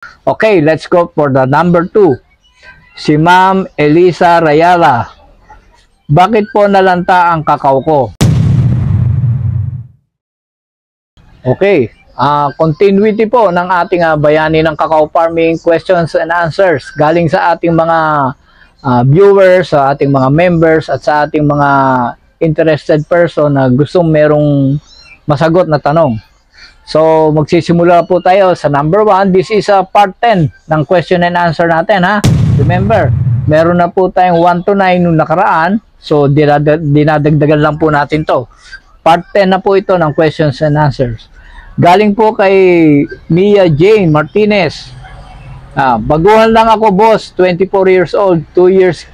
Okay, let's go for the number 2. Si Ma'am Elisa Rayala. Bakit po nalanta ang kakao ko? Okay, continuity po ng ating bayani ng kakao farming questions and answers galing sa ating mga viewers, sa ating mga members at sa ating mga interested person na gustong merong masagot na tanong. So, magsisimula po tayo sa number 1. This is a part 10 ng question and answer natin, ha? Remember, meron na po tayong 1 to 9 nung nakaraan. So, dinadagdagan lang po natin to. Part 10 na po ito ng questions and answers. Galing po kay Mia Jane Martinez. Baguhan lang ako, boss. 24 years old. 2 years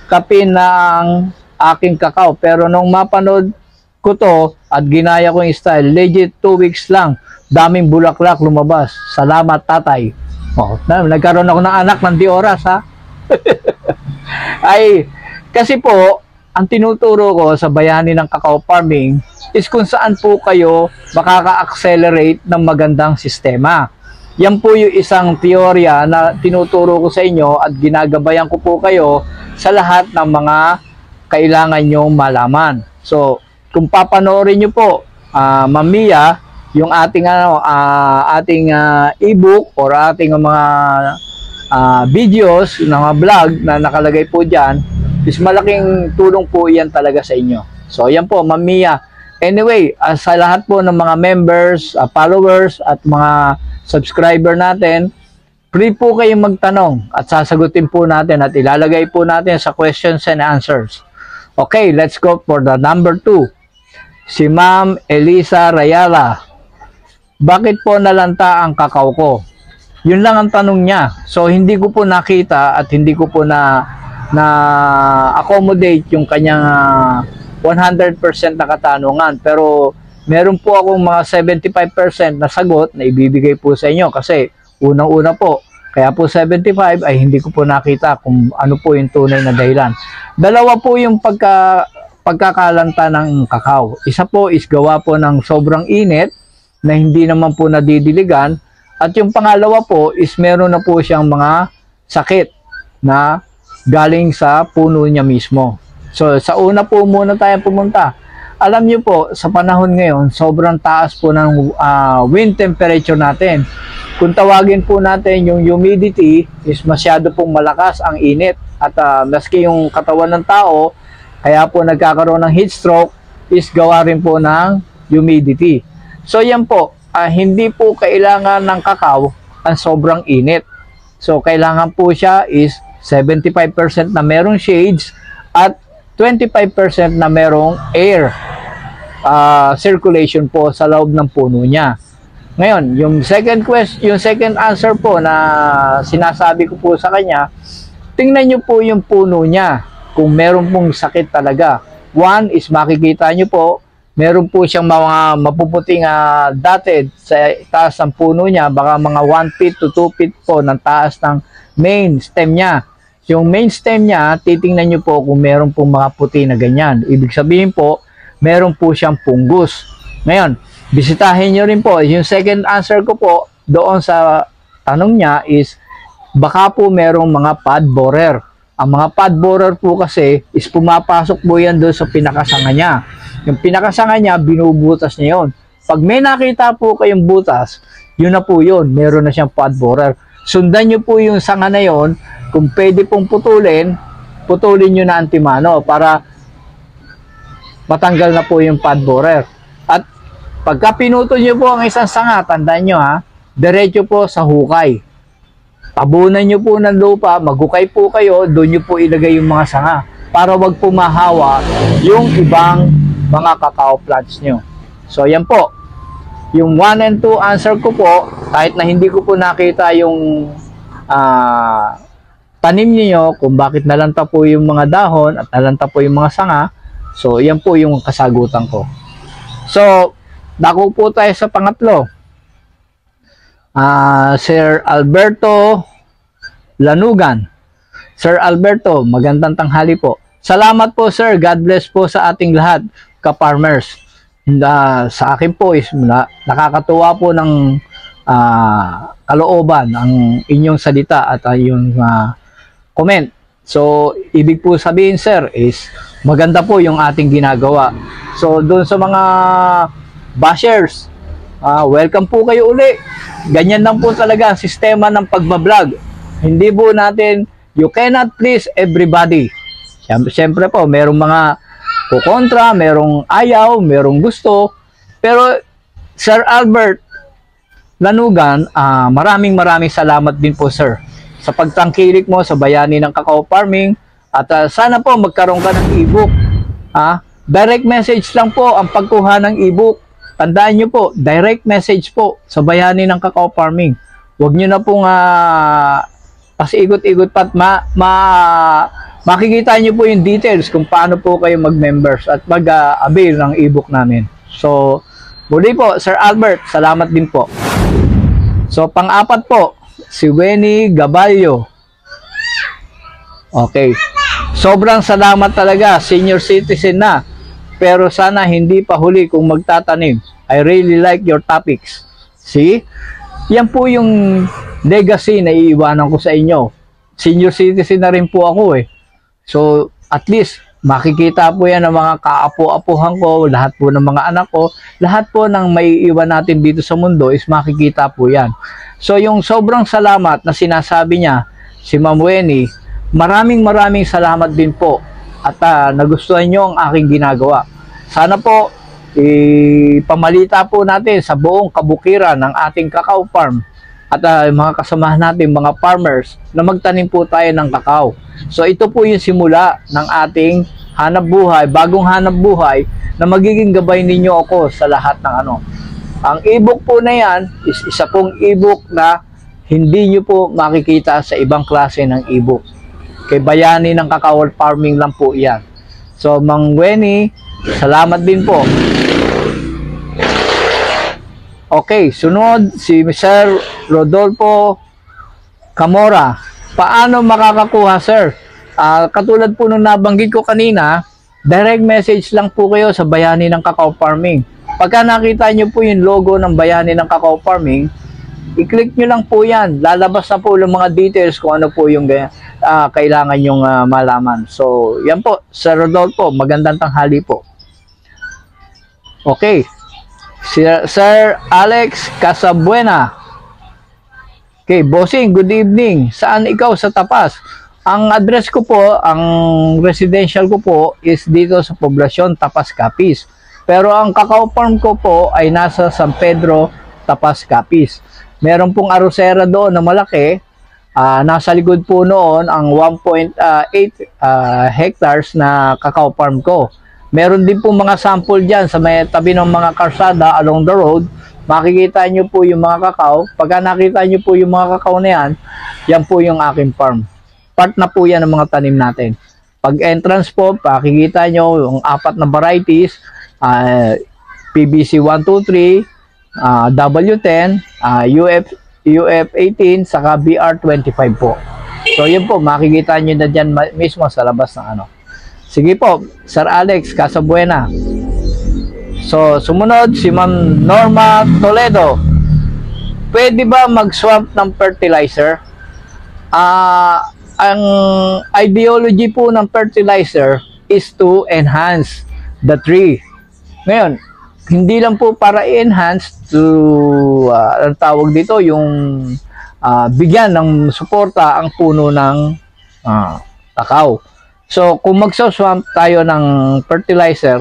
kapin na ang aking kakao. Pero nung mapanood ko to at ginaya ko yung style, legit 2 weeks lang, daming bulaklak lumabas. Salamat, tatay. Nagkaroon ako ng anak ng di oras, ha? Ay, kasi po, ang tinuturo ko sa bayani ng kakao farming is kung saan po kayo makaka-accelerate ng magandang sistema. Yan po yung isang teorya na tinuturo ko sa inyo at ginagabayan ko po kayo sa lahat ng mga kailangan nyong malaman. So, kung papanoorin nyo po, Ma'am Mia, yung ating ebook or ating mga videos, mga vlog na nakalagay po dyan, is malaking tulong po yan talaga sa inyo. So, yan po, Ma'am Mia. Anyway, sa lahat po ng mga members, followers, at mga subscriber natin, free po kayong magtanong at sasagutin po natin at ilalagay po natin sa questions and answers. Okay, let's go for the number 2. Si Ma'am Elisa Rayala. Bakit po nalanta ang kakao ko? Yun lang ang tanong niya. So, hindi ko po nakita at hindi ko po na-accommodate yung kanyang 100% na katanungan. Pero, meron po akong mga 75% na sagot na ibibigay po sa inyo. Kasi, unang-una po, kaya po 75 ay hindi ko po nakita kung ano po yung tunay na dahilan. Dalawa po yung pagkakalanta ng kakao. Isa po is gawa po ng sobrang init na hindi naman po nadidiligan. At yung pangalawa po is meron na po siyang mga sakit na galing sa puno niya mismo. So sa una po muna tayo pumunta. Alam niyo po, sa panahon ngayon, sobrang taas po ng wind temperature natin. Kung tawagin po natin yung humidity, is masyado pong malakas ang init. At maski yung katawan ng tao, kaya po nagkakaroon ng heat stroke, is gawa rin po ng humidity. So yan po, hindi po kailangan ng kakao ang sobrang init. So kailangan po siya is 75% na merong shades at 25% na merong air circulation po sa loob ng puno niya. Ngayon, yung second answer po na sinasabi ko po sa kanya, tingnan niyo po yung puno niya kung meron pong sakit talaga. One is makikita niyo po, meron po siyang mga mapuputing dotted sa taas ng puno niya, baka mga 1 feet to 2 feet po ng taas ng main stem niya. Yung main stem niya, titingnan niyo po kung meron pong mga puti na ganyan. Ibig sabihin po, meron po siyang fungus. Ngayon, bisitahin niyo rin po. Yung second answer ko po doon sa tanong niya is baka po merong mga pod borer. Ang mga pod borer po kasi is pumapasok po yan doon sa pinakasanga niya. Yung pinakasanga niya, binubutas niya yun. Pag may nakita po kayong butas, yun na po yun. Meron na siyang pod borer. Sundan niyo po yung sanga na yun. Kung pwede pong putulin nyo na antimano para matanggal na po yung pod borer. At pagka pinutol nyo po ang isang sanga, tandaan nyo diretso po sa hukay. Tabunan nyo po ng lupa, maghukay po kayo, doon nyo po ilagay yung mga sanga para wag po mahawa yung ibang mga cacao plants nyo. So yan po, yung 1 and 2 answer ko po, kahit na hindi ko po nakita yung tanim niyo kung bakit nalanta po yung mga dahon at nalanta po yung mga sanga. So, yan po yung kasagutan ko. So, dako po tayo sa pangatlo. Sir Alberto Lanugan. Sir Alberto, magandang tanghali po. Salamat po sir, God bless po sa ating lahat, ka-farmers. Sa akin po is nakakatuwa po ng kalooban, ang inyong salita at yung comment. So, ibig po sabihin, sir, is maganda po yung ating ginagawa. So, doon sa mga bashers, welcome po kayo uli. Ganyan lang po talaga ang sistema ng pagbablog. Hindi po natin, you cannot please everybody. Siyempre po, merong mga kukontra, merong ayaw, merong gusto. Pero, Sir Albert Lanugan, maraming salamat din po, sir, sa pagtangkilik mo sa bayani ng Cacao Farming. At sana po magkaroon ka ng ebook. Direct message lang po ang pagkuha ng ebook. Tandaan nyo po, direct message po sa bayani ng Cacao Farming. Huwag nyo na pong pasiikot-ikot pat makikita nyo po yung details kung paano po kayo mag-members at mag-avail ng ebook namin. So, muli po, Sir Albert, salamat din po. So, pang-apat po, si Wenny Gaballo. Okay. Sobrang salamat talaga, senior citizen na. Pero sana hindi pa huli kung magtatanim. I really like your topics. See? Yan po yung legacy na iiwanan ko sa inyo. Senior citizen na rin po ako eh. So, at least, makikita po yan ng mga kaapo-apuhan ko, lahat po ng mga anak ko, lahat po ng may iwan natin dito sa mundo is makikita po yan. So, yung sobrang salamat na sinasabi niya, si Ma'am Wenny, maraming salamat din po at nagustuhan nyo ang aking ginagawa. Sana po, ipamalita po natin sa buong kabukiran ng ating cacao farm at mga kasamahan natin, mga farmers, na magtanim po tayo ng cacao. So ito po yung simula ng ating hanap buhay, bagong hanap buhay na magiging gabay ninyo ako sa lahat ng ano. Ang ebook po na yan is isa pong ebook na hindi nyo po makikita sa ibang klase ng ebook. Kay bayani ng Cacao Farming lang po yan. So Mang Wenny, salamat din po. Okay, sunod si Mr. Rodolfo Camora. Paano makakakuha, sir? Katulad po nung nabanggit ko kanina, direct message lang po kayo sa bayani ng Cacao Farming. Pagka nakita nyo po yung logo ng bayani ng Cacao Farming, i-click nyo lang po yan. Lalabas na po yung mga details kung ano po yung kailangan yung malaman. So, yan po, Sir Rodolfo, magandang tanghali po. Okay. Sir Alex Casabuena. Okay, bossing, good evening. Saan ikaw sa Tapas? Ang address ko po, ang residential ko po is dito sa poblasyon Tapas, Capiz. Pero ang cacao farm ko po ay nasa San Pedro, Tapas, Capiz. Meron pong arosera doon na malaki. Nasa likod po noon ang 1.8 hectares na cacao farm ko. Meron din po mga sample dyan sa may tabi ng mga karsada along the road. Makikita nyo po yung mga kakao. Pagka nakita nyo po yung mga kakao na yan, yan po yung aking farm. Part na po yan ng mga tanim natin. Pag entrance po, makikita nyo yung 4 na varieties, PBC 123, W10, UF18, saka BR25 po. So yun po, makikita nyo na dyan mismo sa labas ng ano. Sige po, Sir Alex Casabuena. So, sumunod si Ma'am Norma Toledo. Pwede ba mag-swamp ng fertilizer? Ang ideology po ng fertilizer is to enhance the tree. Ngayon, hindi lang po para i-enhance to, ang tawag dito, yung bigyan ng suporta ang puno ng cacao. So, kung mag-swamp tayo ng fertilizer,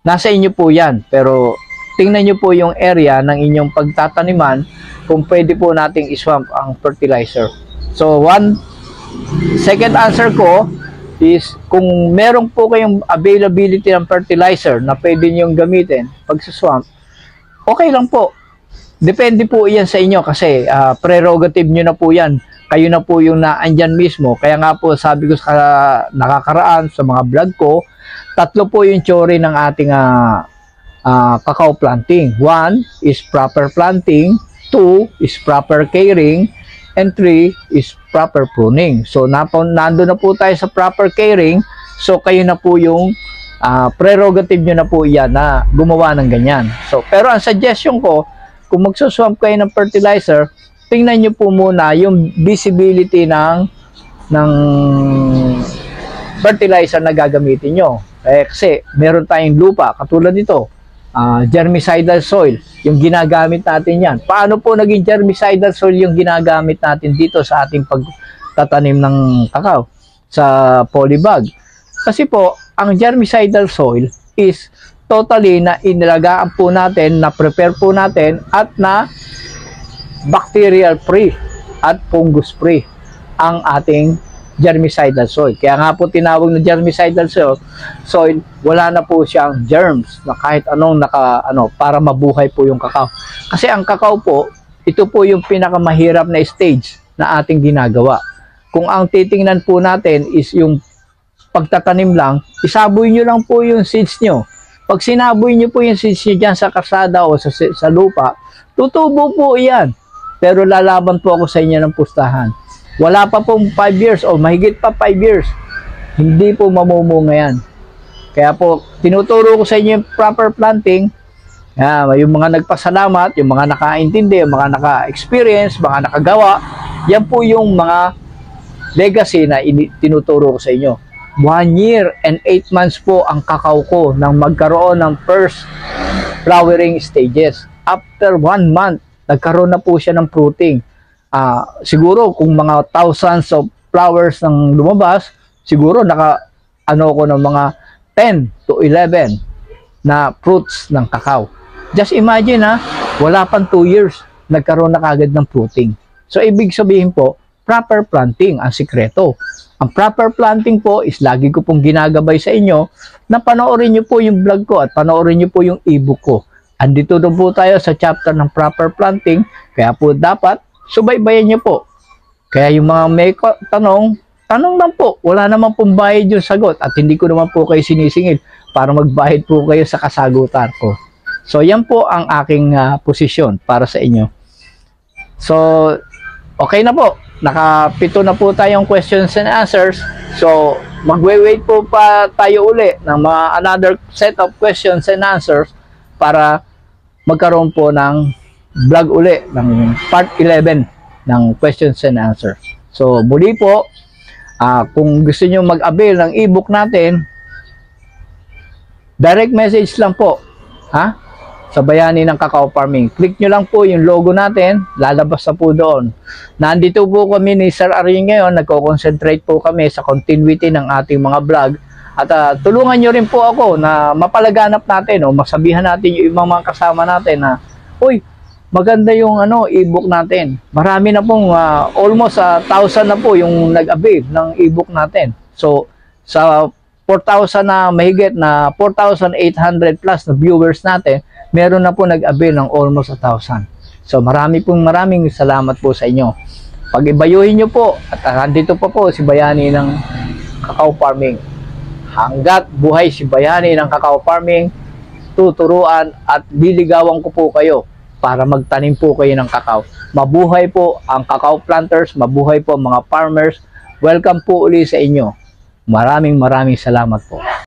nasa inyo po yan. Pero, tingnan nyo po yung area ng inyong pagtataniman kung pwede po nating iswamp ang fertilizer. So, second answer ko is kung meron po kayong availability ng fertilizer na pwede nyong gamitin pag swamp, okay lang po. Depende po yan sa inyo kasi prerogative nyo na po yan. Kayo na po yung naandyan mismo. Kaya nga po sabi ko sa nakakaraan sa mga vlog ko, 3 po yung theory ng ating cacao planting. 1 is proper planting, 2 is proper caring, and 3 is proper pruning. So nandun na po tayo sa proper caring. So kayo na po yung prerogative nyo na po yan na gumawa ng ganyan. So pero ang suggestion ko, kung magsuswamp kayo ng fertilizer, tingnan nyo po muna yung visibility ng fertilizer na gagamitin nyo. Kasi meron tayong lupa, katulad nito, germicidal soil, yung ginagamit natin yan. Paano po naging germicidal soil yung ginagamit natin dito sa ating pagtatanim ng kakao sa polybag? Kasi po, ang germicidal soil is totally na inilagaan po natin, na prepare po natin at na bacterial free at fungus free ang ating germicidal soil. Kaya nga po tinawag na germicidal soil, wala na po siyang germs na kahit anong para mabuhay po yung kakao. Kasi ang kakao po, ito po yung pinakamahirap na stage na ating ginagawa. Kung ang titingnan po natin is yung pagtatanim lang, isaboy nyo lang po yung seeds nyo. Pag sinaboy nyo po yung seeds nyo dyan sa kasada o sa lupa, tutubo po yan. Pero lalaban po ako sa inyo ng pustahan. Wala pa pong 5 years o mahigit pa 5 years, hindi po mamumunga yan. Kaya po, tinuturo ko sa inyo yung proper planting. Yung mga nagpasalamat, yung mga nakaintindi, yung mga naka-experience, mga nakagawa, yan po yung mga legacy na tinuturo ko sa inyo. 1 year and 8 months po ang kakao ko nang magkaroon ng first flowering stages. After 1 month, nagkaroon na po siya ng fruiting. Siguro kung mga thousands of flowers nang lumabas, siguro ko ng mga 10 to 11 na fruits ng kakao. Just imagine wala pang 2 years, nagkaroon na kagad ng fruiting. So ibig sabihin po, proper planting ang sikreto. Ang proper planting po is lagi ko pong ginagabay sa inyo na panoorin nyo po yung vlog ko at panoorin nyo po yung ebook ko. Andito na po tayo sa chapter ng proper planting, kaya po dapat subaybayan nyo po. Kaya yung mga may tanong lang po. Wala naman pong bayad yung sagot at hindi ko naman po kayo sinisingil para magbayad po kayo sa kasagutan ko. So yan po ang aking posisyon para sa inyo. So okay na po. Nakapito na po tayong questions and answers. So magwe-wait po pa tayo uli ng mga another set of questions and answers para magkaroon po ng vlog uli ng part 11 ng questions and answers. So muli po, kung gusto nyo mag-avail ng ebook natin, direct message lang po sa Bayani ng Kakao Farming. Click nyo lang po yung logo natin, lalabas na po doon. Nandito po kami ni Sir Ariel ngayon, nagko-concentrate po kami sa continuity ng ating mga vlog. At tulungan nyo rin po ako na mapalaganap natin o masabihan natin yung ibang mga kasama natin na, uy, maganda yung ebook natin. Marami na pong almost 1,000 na po yung nag-avail ng ebook natin. So sa 4,000 na mahigit na 4,800 plus na viewers natin, meron na po nag-avail ng almost 1,000. So maraming salamat po sa inyo. Pag-ibayuhin nyo po at nandito pa po si Bayani ng Kakao Farming. Hanggat buhay si Bayani ng Kakao Farming, tuturuan at liligawan ko po kayo para magtanim po kayo ng kakao. Mabuhay po ang kakao planters, mabuhay po ang mga farmers. Welcome po uli sa inyo. Maraming salamat po.